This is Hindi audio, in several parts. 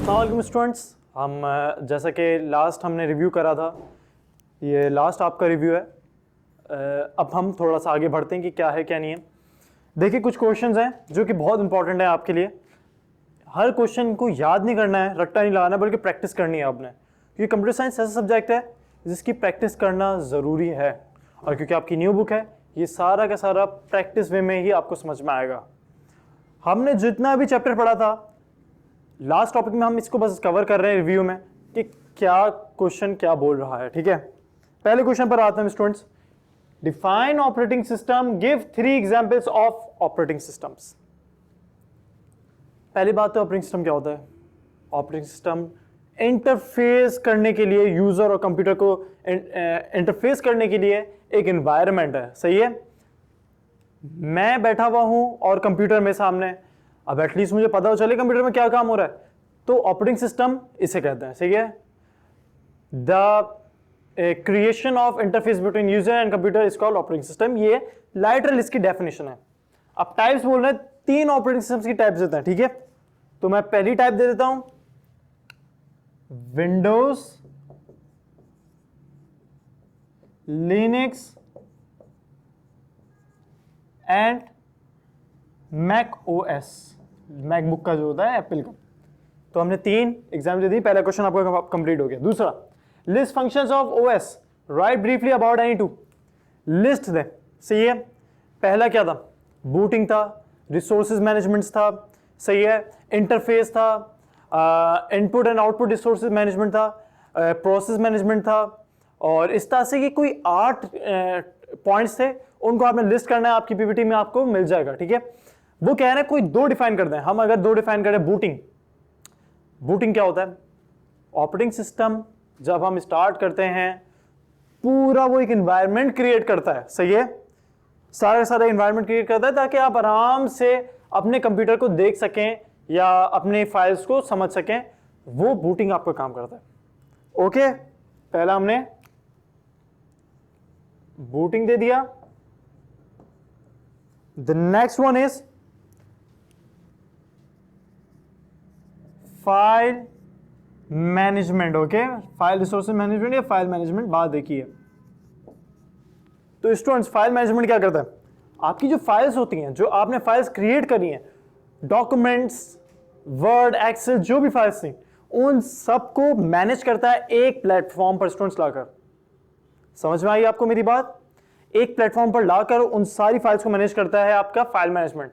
अस्सलाम वालेकुम स्टूडेंट्स। हम जैसा कि लास्ट हमने रिव्यू करा था, ये लास्ट आपका रिव्यू है। अब हम थोड़ा सा आगे बढ़ते हैं कि क्या है क्या नहीं है। देखिए, कुछ क्वेश्चंस हैं जो कि बहुत इंपॉर्टेंट है आपके लिए। हर क्वेश्चन को याद नहीं करना है, रट्टा नहीं लगाना, बल्कि प्रैक्टिस करनी है आपने, क्योंकि कंप्यूटर साइंस ऐसा सब्जेक्ट है जिसकी प्रैक्टिस करना ज़रूरी है। और क्योंकि आपकी न्यू बुक है, ये सारा का सारा प्रैक्टिस वे में ही आपको समझ में आएगा। हमने जितना भी चैप्टर पढ़ा था लास्ट टॉपिक में, हम इसको बस कवर कर रहे हैं रिव्यू में कि क्या क्वेश्चन क्या बोल रहा है। ठीक है, पहले क्वेश्चन पर आते हैं students. Define operating system, give 3 examples of operating systems. पहली बात तो ऑपरेटिंग सिस्टम क्या होता है। ऑपरेटिंग सिस्टम इंटरफेस करने के लिए, यूजर और कंप्यूटर को इंटरफेस करने के लिए एक एनवायरनमेंट है। सही है, मैं बैठा हुआ हूं और कंप्यूटर में सामने, अब एटलीस्ट मुझे पता हो चले कंप्यूटर में क्या काम हो रहा है, तो ऑपरेटिंग सिस्टम इसे कहते हैं। सही है, the creation of interface between user and computer is called operating system. ये लाइटरल इसकी डेफिनेशन है। अब टाइप्स बोल रहे हैं, 3 ऑपरेटिंग सिस्टम्स की टाइप्स देते हैं। ठीक है, तो मैं पहली टाइप दे देता हूं, Windows, Linux and Mac OS. MacBook का जो होता है एप्पल का। तो हमने 3 एग्जाम्पल दे दी। पहला क्वेश्चन आपका कंप्लीट हो गया। दूसरा, list functions of OS, write briefly about any 2। List दे। सही है, पहला क्या था, बूटिंग था, रिसोर्सेज मैनेजमेंट था। सही है, इंटरफेस था, input and output resources management था, प्रोसेस मैनेजमेंट था, और इस तरह से कि कोई 8 पॉइंट्स थे, उनको आपने लिस्ट करना है, आपकी पीपीटी में आपको मिल जाएगा। ठीक है, वो कह रहे हैं कोई 2 डिफाइन कर दें। हम अगर 2 डिफाइन करें, बूटिंग, बूटिंग क्या होता है, ऑपरेटिंग सिस्टम जब हम स्टार्ट करते हैं पूरा वो एक एनवायरनमेंट क्रिएट करता है। सही है, सारा एनवायरनमेंट क्रिएट करता है ताकि आप आराम से अपने कंप्यूटर को देख सकें या अपने फाइल्स को समझ सकें। वो बूटिंग आपका काम करता है। ओके, पहला हमने बूटिंग दे दिया। The next one is file management. Okay, file resources management या फाइल मैनेजमेंट, बात देखिए। तो स्टूडेंट्स, फाइल मैनेजमेंट क्या करता है, आपकी जो फाइल्स होती हैं, जो आपने फाइल्स क्रिएट करी हैं, डॉक्यूमेंट्स, वर्ड, एक्सेल, जो भी फाइल्स थी, उन सबको मैनेज करता है एक प्लेटफॉर्म पर। स्टूडेंट्स, लाकर, समझ में आई आपको मेरी बात, एक प्लेटफॉर्म पर लाकर उन सारी फाइल्स को मैनेज करता है आपका फाइल मैनेजमेंट।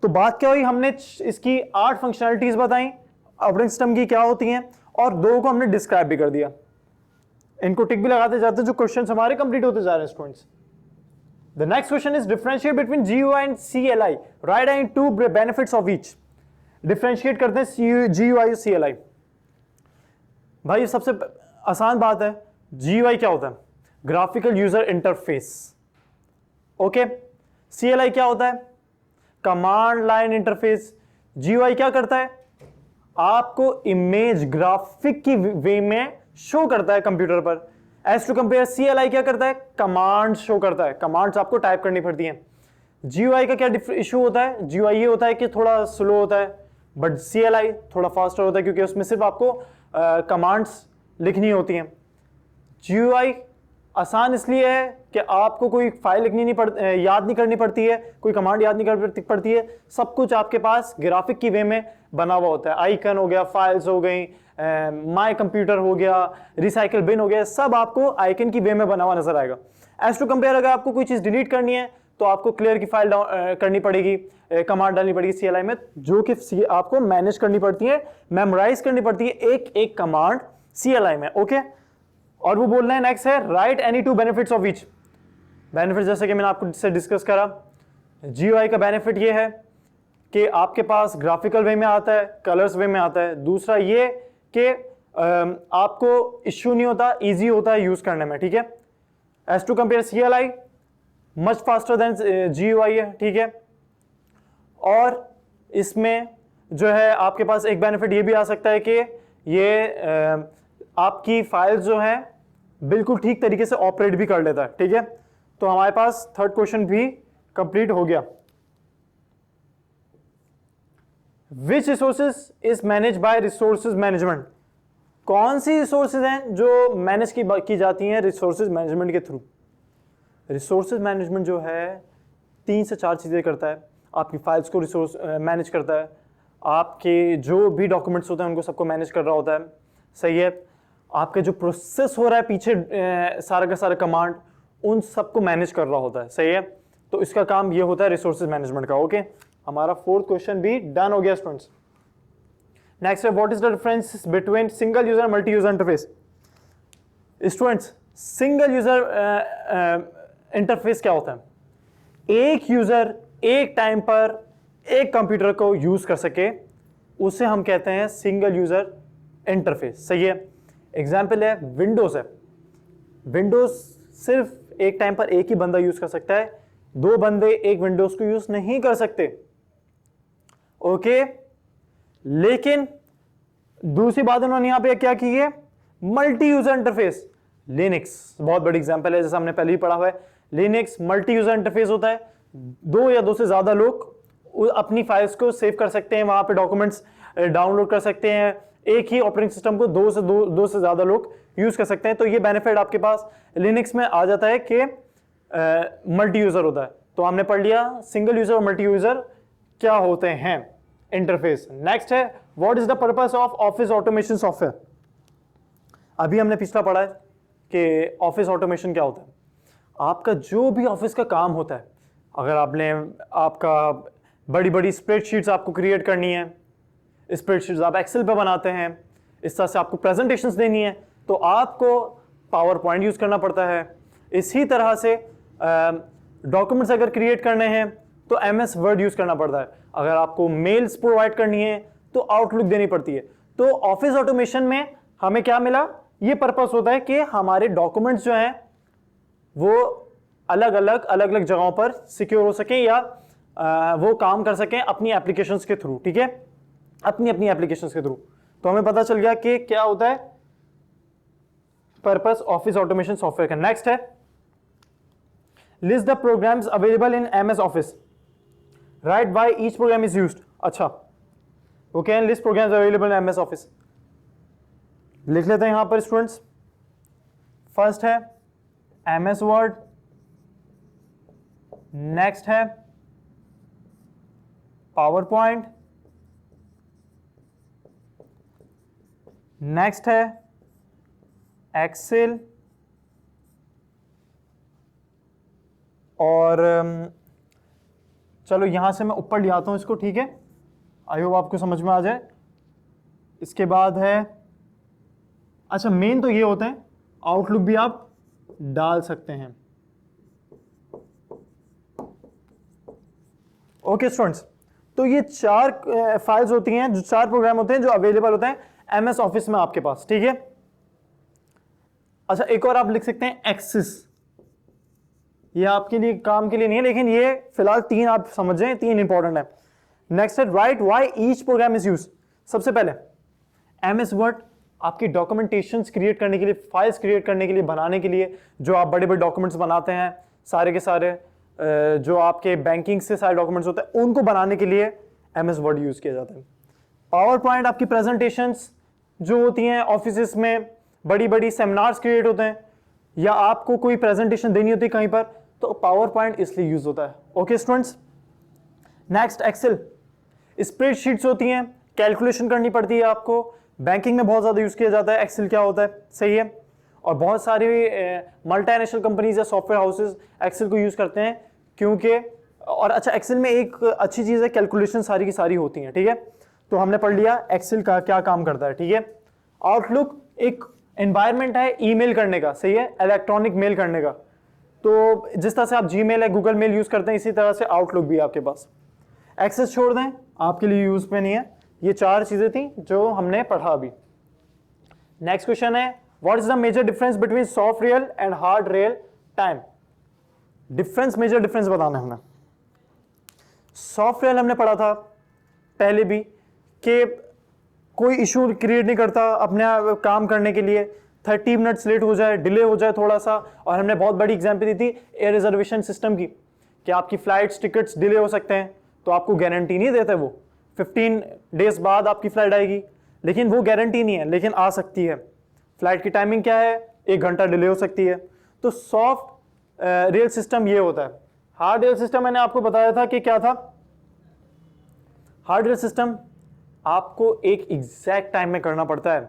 तो बात क्या हुई, हमने इसकी 8 फंक्शनैलिटीज बताई ऑपरेटिंग सिस्टम की क्या होती हैं, और 2 को हमने डिस्क्राइब भी कर दिया। इनको टिक भी लगाते जाते हैं जो क्वेश्चंस हमारे कंप्लीट होते जा रहे हैं students. The next question is differentiate between GUI and CLI, right and 2 benefits of each. Differentiate करते हैं GUI और CLI। भाई सबसे आसान बात है, GUI क्या होता है, graphical user interface. Okay, CLI क्या होता है, कमांड लाइन इंटरफेस। GUI क्या करता है, आपको इमेज ग्राफिक की वे में शो करता है कंप्यूटर पर। एज टू कंपेयर CLI क्या करता है, कमांड शो करता है, कमांड्स आपको टाइप करनी पड़ती हैं। GUI का क्या इशू होता है, GUI ये होता है कि थोड़ा स्लो होता है, बट CLI थोड़ा फास्टर होता है, क्योंकि उसमें सिर्फ आपको कमांड्स लिखनी होती हैं। GUI आसान इसलिए है कि आपको कोई फाइल लिखनी नहीं याद नहीं करनी पड़ती है, कोई कमांड याद नहीं करनी पड़ती है, सब कुछ आपके पास ग्राफिक की वे में बना हुआ होता है। आइकन हो गया, फाइल्स हो गई, माय कंप्यूटर हो गया, रिसाइकल बिन हो गया, सब आपको आइकन की वे में बना हुआ नजर आएगा। एज टू कंपेयर, अगर आपको कोई चीज डिलीट करनी है तो आपको क्लियर की फाइल करनी पड़ेगी, कमांड डालनी पड़ेगी CLI में, जो कि आपको मैनेज करनी पड़ती है, मेमोराइज करनी पड़ती है एक एक कमांड CLI में। ओके, और वो बोल रहे हैं नेक्स्ट है, right any 2 benefits of each. Benefit जैसे कि मैंने आपको से डिस्कस करा, GUI का बेनिफिट ये है कि आपके पास ग्राफिकल वे में आता है, कलर्स वे में आता है। दूसरा ये कि आपको इश्यू नहीं होता, इजी होता है यूज करने में। ठीक है, as to compare CLI much faster than GUI है। ठीक है, और इसमें जो है आपके पास एक बेनिफिट ये भी आ सकता है कि ये आपकी फाइल्स जो है बिल्कुल ठीक तरीके से ऑपरेट भी कर लेता है। ठीक है, तो हमारे पास 3rd क्वेश्चन भी कंप्लीट हो गया। विच resources is manage by resources management, कौन सी रिसोर्सेज हैं जो मैनेज की जाती हैं रिसोर्सेज मैनेजमेंट के थ्रू। रिसोर्सेज मैनेजमेंट जो है 3 से 4 चीज़ें करता है। आपकी फाइल्स को रिसोर्स मैनेज करता है, आपके जो भी डॉक्यूमेंट्स होते हैं उनको सबको मैनेज कर रहा होता है, सही है। आपका जो प्रोसेस हो रहा है पीछे सारा का सारा कमांड, उन सबको मैनेज कर रहा होता है, सही है। तो इसका काम ये होता है रिसोर्सेज मैनेजमेंट का। ओके, हमारा 4th क्वेश्चन भी डन हो गया स्टूडेंट्स। नेक्स्ट है, what is the difference between single user multi user interface. Students, single user interface क्या होता है? एक यूजर एक टाइम पर एक कंप्यूटर को यूज कर सके, उसे हम कहते हैं सिंगल यूजर इंटरफेस, सही है। एग्जाम्पल है विंडोज है। विंडोज सिर्फ एक टाइम पर एक ही बंदा यूज कर सकता है, 2 बंदे एक विंडोज को यूज नहीं कर सकते। ओके, लेकिन दूसरी बात उन्होंने यहां पे क्या की है, मल्टी यूजर इंटरफेस। लिनक्स बहुत बड़ी एग्जांपल है, जैसे हमने पहले ही पढ़ा हुआ है। लिनक्स मल्टी यूजर इंटरफेस होता है, 2 या 2 से ज्यादा लोग अपनी फाइल्स को सेव कर सकते हैं, वहां पे डॉक्यूमेंट्स डाउनलोड कर सकते हैं। एक ही ऑपरेटिंग सिस्टम को 2 से ज्यादा लोग यूज कर सकते हैं। तो ये बेनिफिट आपके पास लिनक्स में आ जाता है कि मल्टी यूजर होता है। तो हमने पढ़ लिया सिंगल यूजर और मल्टी यूजर क्या होते हैं, इंटरफेस। नेक्स्ट है, what is the purpose of office automation software. अभी हमने पिछला पढ़ा है कि ऑफिस ऑटोमेशन क्या होता है। आपका जो भी ऑफिस का काम होता है, अगर आपका बड़ी बड़ी स्प्रेडशीट्स आपको क्रिएट करनी है, स्प्रेडशीट्स आप एक्सेल पे बनाते हैं, इस तरह से आपको प्रेजेंटेशंस देनी है, तो आपको पावर पॉइंट यूज करना पड़ता है। इसी तरह से डॉक्यूमेंट्स अगर क्रिएट करने हैं तो MS वर्ड यूज करना पड़ता है। अगर आपको मेल्स प्रोवाइड करनी है तो आउटलुक देनी पड़ती है। तो ऑफिस ऑटोमेशन में हमें क्या मिला, ये पर्पस होता है कि हमारे डॉक्यूमेंट्स जो हैं वो अलग अलग जगहों पर सिक्योर हो सके, या वो काम कर सकें अपनी एप्लीकेशंस के थ्रू, ठीक है, अपनी एप्लीकेशंस के थ्रू। तो हमें पता चल गया कि क्या होता है पर्पस ऑफिस ऑटोमेशन सॉफ्टवेयर का। नेक्स्ट है, list the programs available in MS office, write why each program is used. अच्छा, okay, list programs available in MS office लिख लेते हैं यहां पर स्टूडेंट्स। फर्स्ट है MS वर्ड, नेक्स्ट है पावर पॉइंट, नेक्स्ट है एक्सेल, और चलो यहां से मैं ऊपर ले आता हूं इसको, ठीक है, आई होप आपको समझ में आ जाए। इसके बाद है, अच्छा मेन तो ये होते हैं, आउटलुक भी आप डाल सकते हैं। ओके स्टूडेंट्स, तो ये 4 फाइल्स होती हैं, जो 4 प्रोग्राम होते हैं जो अवेलेबल होते हैं MS ऑफिस में आपके पास, ठीक है। अच्छा, एक और आप लिख सकते हैं एक्सिस, ये आपके लिए काम के लिए नहीं है, लेकिन ये फिलहाल 3 आप समझ जाएं, 3 इंपॉर्टेंट है। नेक्स्ट है write why each program is use. सबसे पहले MS वर्ड आपकी डॉक्यूमेंटेशंस क्रिएट करने के लिए, फाइल्स क्रिएट करने के लिए, बनाने के लिए, जो आप बड़े बड़े डॉक्यूमेंट्स बनाते हैं सारे के सारे, जो आपके बैंकिंग से सारे डॉक्यूमेंट्स होते हैं उनको बनाने के लिए MS वर्ड यूज किया जाता है। पावर पॉइंट आपकी प्रेजेंटेशंस जो होती हैं ऑफिस में, बड़ी बड़ी सेमिनार्स क्रिएट होते हैं, या आपको कोई प्रेजेंटेशन देनी होती है कहीं पर, तो पावर पॉइंट इसलिए यूज होता है। Okay students, next Excel, spreadsheets होती हैं, कैलकुलेशन करनी पड़ती है आपको, बैंकिंग में बहुत ज्यादा यूज किया जाता है। एक्सेल क्या होता है, सही है, और बहुत सारी मल्टीनेशनल कंपनीज या सॉफ्टवेयर हाउसेज एक्सेल को यूज करते हैं, क्योंकि और अच्छा एक्सेल में एक अच्छी चीज है, कैलकुलेशन सारी की सारी होती हैं, ठीक है। तो हमने पढ़ लिया एक्सेल का क्या काम करता है, ठीक है। आउटलुक एक एनवायरनमेंट है ईमेल करने का, सही है, इलेक्ट्रॉनिक मेल करने का। तो जिस तरह से आप जीमेल है, गूगल मेल यूज करते हैं, इसी तरह से आउटलुक भी आपके पास। एक्सेस छोड़ दें, आपके लिए यूज पे नहीं है। ये 4 चीजें थी जो हमने पढ़ा अभी। नेक्स्ट क्वेश्चन है, what is the major difference between soft real and hard real time. Difference, major difference बताना है हमें। सॉफ्ट रियल हमने पढ़ा था पहले भी कि कोई इशू क्रिएट नहीं करता अपने काम करने के लिए, 30 मिनट्स लेट हो जाए, डिले हो जाए थोड़ा सा, और हमने बहुत बड़ी एग्जांपल दी थी एयर रिजर्वेशन सिस्टम की, कि आपकी फ्लाइट्स टिकट्स डिले हो सकते हैं, तो आपको गारंटी नहीं देते वो, 15 डेज बाद आपकी फ्लाइट आएगी, लेकिन वो गारंटी नहीं है, लेकिन आ सकती है। फ्लाइट की टाइमिंग क्या है, 1 घंटा डिले हो सकती है। तो सॉफ्ट रेल सिस्टम ये होता है। हार्ड रेल सिस्टम मैंने आपको बताया था कि क्या था। हार्ड रेल सिस्टम आपको एक एग्जैक्ट टाइम में करना पड़ता है,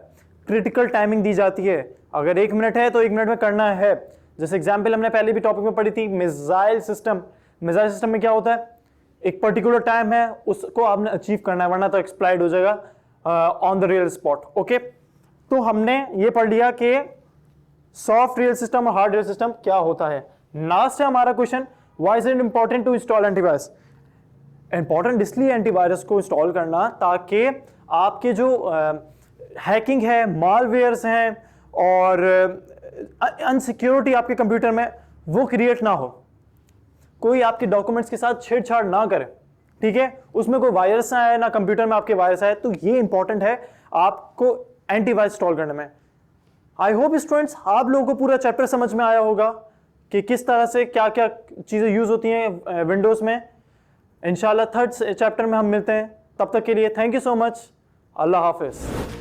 क्रिटिकल टाइमिंग दी जाती है। अगर 1 मिनट है तो 1 मिनट में करना है। जैसे एग्जाम्पल हमने पहले भी टॉपिक में पढ़ी थी, मिसाइल सिस्टम। मिसाइल सिस्टम में क्या होता है, एक पर्टिकुलर टाइम है, उसको आपने अचीव करना है, वरना तो एक्सप्लाइड हो जाएगा on the real spot. Okay, तो हमने ये पढ़ लिया कि सॉफ्ट रियल सिस्टम और हार्ड रियल सिस्टम क्या होता है। लास्ट है हमारा question, why is it important to install antivirus. Important इसलिए एंटीवायरस को इंस्टॉल करना ताकि आपके जो हैकिंग है, मालवेयर्स हैं और अनसिक्योरिटी आपके कंप्यूटर में वो क्रिएट ना हो, कोई आपके डॉक्यूमेंट्स के साथ छेड़छाड़ ना करे, ठीक है, उसमें कोई वायरस ना आए, ना कंप्यूटर में आपके वायरस आए। तो ये इंपॉर्टेंट है आपको एंटीवायरस इंस्टॉल करने में। आई होप स्टूडेंट्स आप लोगों को पूरा चैप्टर समझ में आया होगा कि किस तरह से क्या क्या चीजें यूज होती हैं विंडोज में। इंशाल्लाह थर्ड चैप्टर में हम मिलते हैं, तब तक के लिए thank you so much, Allah Hafiz.